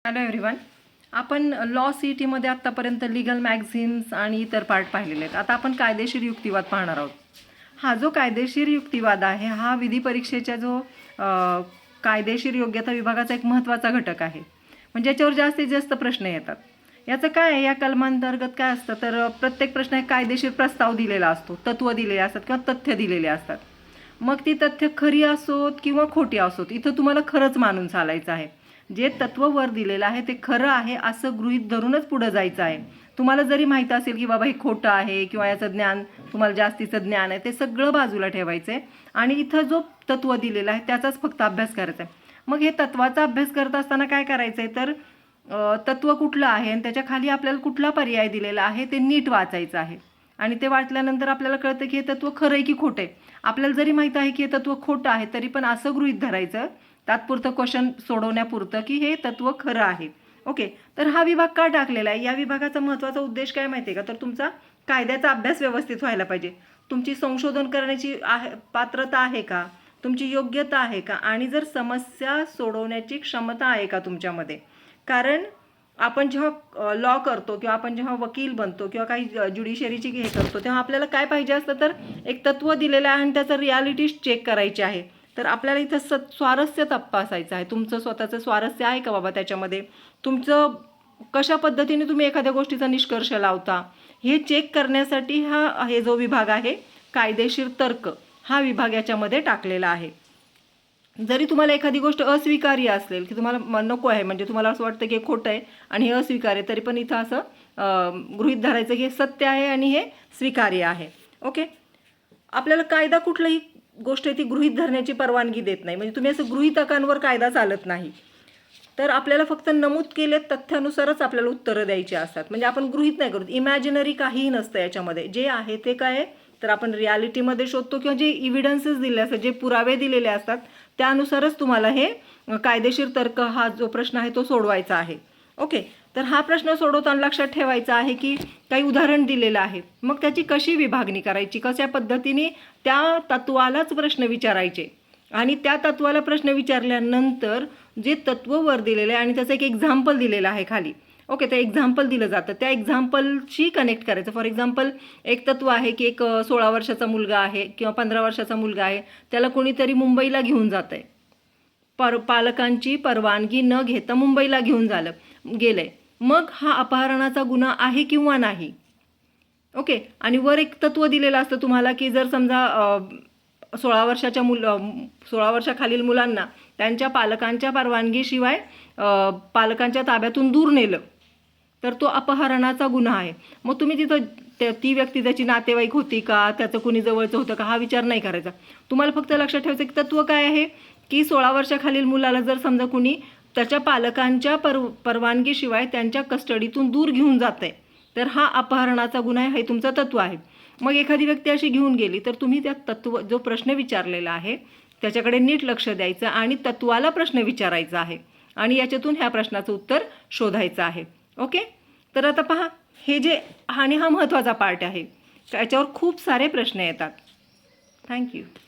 Hello everyone. आपण law सी-टीमध्ये आत्तापर्यंत legal magazines आणि इतर पार्ट पाहिलेले आहेत. आता आपण कायदेशीर युक्तिवाद पाहणार आहोत. हा जो कायदेशीर युक्तिवाद आहे हा विधी परीक्षेच्या जो कायदेशीर योग्यता विभागाचा एक महत्त्वाचा घटक आहे. म्हणजे याच्यावर जास्तीत जास्त प्रश्न येतात. याचं काय आहे, या कलमांतर्गत काय असतं तर प्रत्येक प्रश्न एक कायदेशीर प्रस्ताव दिलेला असतो, तत्त्व दिलेले असतात किंवा तथ्य दिलेले असतात. मग ती तथ्य खरी असोत किंवा खोटी असोत, इथं तुम्हाला खरंच मानून चालायचं आहे. जे तत्व वर दिलेलं आहे ते खरं आहे असं गृहीत धरूनच पुढे जायचं आहे. तुम्हाला जरी माहीत असेल की बाबा हे खोटं आहे किंवा याचं ज्ञान तुम्हाला जास्तीचं ज्ञान आहे, ते सगळं बाजूला ठेवायचं आहे आणि इथं जो तत्व दिलेला आहे त्याचाच फक्त अभ्यास करायचा आहे. मग हे तत्वाचा अभ्यास करत असताना काय करायचं आहे तर तत्व कुठलं आहे आणि त्याच्या खाली आपल्याला कुठला पर्याय दिलेला आहे ते नीट वाचायचं आहे. आणि ते वाचल्यानंतर आपल्याला कळतं की हे तत्व खरं आहे की खोटं आहे. आपल्याला जरी माहीत आहे की हे तत्व खोटं आहे तरी पण असं गृहीत धरायचं तात्पुरतं क्वेश्चन सोडवण्यापुरतं की हे तत्व खरं आहे. ओके, तर हा विभाग का टाकलेला आहे? या विभागाचा महत्त्वाचा उद्देश काय माहिती आहे का, तर तुमचा कायद्याचा अभ्यास व्यवस्थित व्हायला पाहिजे. तुमची संशोधन करण्याची पात्रता आहे का, तुमची योग्यता आहे का, आणि जर समस्या सोडवण्याची क्षमता आहे का तुमच्यामध्ये. कारण आपण जेव्हा लॉ करतो किंवा आपण जेव्हा वकील बनतो किंवा काही ज्युडिशरीची हे करतो तेव्हा आपल्याला काय पाहिजे असतं तर एक तत्व दिलेलं आहे आणि त्याचं रियालिटी चेक करायची आहे. तर आपल्याला इथं स्वारस्य तपासायचं आहे. तुमचं स्वतःचं स्वारस्य आहे का बाबा त्याच्यामध्ये, तुमचं कशा पद्धतीने तुम्ही एखाद्या गोष्टीचा निष्कर्ष लावता हे चेक करण्यासाठी हे जो विभाग आहे कायदेशीर तर्क, हा विभाग याच्यामध्ये टाकलेला आहे. जरी तुम्हाला एखादी गोष्ट अस्वीकार्य असेल की तुम्हाला नको आहे, म्हणजे तुम्हाला असं वाटतं की हे खोटं आहे आणि हे अस्वीकार्य, तरी पण इथं असं गृहीत धरायचं की हे सत्य आहे आणि हे स्वीकार्य आहे. ओके, आपल्याला कायदा कुठलंही गोष्ट ती गृहीत धरण्याची परवानगी देत नाही. म्हणजे तुम्ही असं गृहीतकांवर कायदा चालत नाही. तर आपल्याला फक्त नमूद केले तथ्यानुसारच आपल्याला उत्तरं द्यायची असतात. म्हणजे आपण गृहीत नाही करत, इमॅजिनरी काहीही नसतं याच्यामध्ये. जे आहे ते काय आहे तर आपण रियालिटीमध्ये शोधतो किंवा जे इव्हिडन्सेस दिले असतात, जे पुरावे दिलेले असतात त्यानुसारच तुम्हाला हे कायदेशीर तर्क हा जो प्रश्न आहे तो सोडवायचा आहे. ओके, तर हा प्रश्न सोडवताना लक्षात ठेवायचा आहे की काही उदाहरण दिलेलं आहे, मग त्याची कशी विभागणी करायची, कशा पद्धतीने त्या तत्वालाच प्रश्न विचारायचे आणि त्या तत्वाला प्रश्न विचारल्यानंतर जे तत्व वर दिलेलं आहे आणि त्याचं एक एक्झाम्पल दिलेलं आहे खाली. ओके, ते एक्झाम्पल दिलं जातं, त्या एक्झाम्पलशी कनेक्ट करायचं. फॉर एक्झाम्पल एक तत्व आहे की एक 16 वर्षाचा मुलगा आहे किंवा 15 वर्षाचा मुलगा आहे, त्याला कोणीतरी मुंबईला घेऊन जात आहे, पालकांची परवानगी न घेता मुंबईला घेऊन गेलंय. मग हा अपहरणाचा गुन्हा आहे किंवा नाही. ओके, आणि वर एक तत्व दिलेलं असतं तुम्हाला की जर समजा 16 वर्षाखालील मुलांना त्यांच्या पालकांच्या परवानगीशिवाय पालकांच्या ताब्यातून दूर नेलं तर तो अपहरणाचा गुन्हा आहे. मग तुम्ही तिथं ती व्यक्ती त्याची नातेवाईक होती का, त्याचं कुणी जवळचं होतं का, हा विचार नाही करायचा. तुम्हाला फक्त लक्षात ठेवायचं की तत्व काय आहे की 16 वर्षाखालील मुलाला जर समजा कुणी त्याच्या पालकांच्या परवानगीशिवाय त्यांच्या कस्टडीतून दूर घेऊन जात आहे तर हा अपहरणाचा गुन्हा आहे, हे तुमचं तत्व आहे. मग एखादी व्यक्ती अशी घेऊन गेली तर तुम्ही त्या तत्व जो प्रश्न विचारलेला आहे त्याच्याकडे नीट लक्ष द्यायचं आणि तत्वाला प्रश्न विचारायचा आहे आणि याच्यातून ह्या प्रश्नाचं उत्तर शोधायचं आहे. ओके, तर आता पहा, हे जे हा महत्त्वाचा पार्ट आहे, याच्यावर खूप सारे प्रश्न येतात. थँक्यू.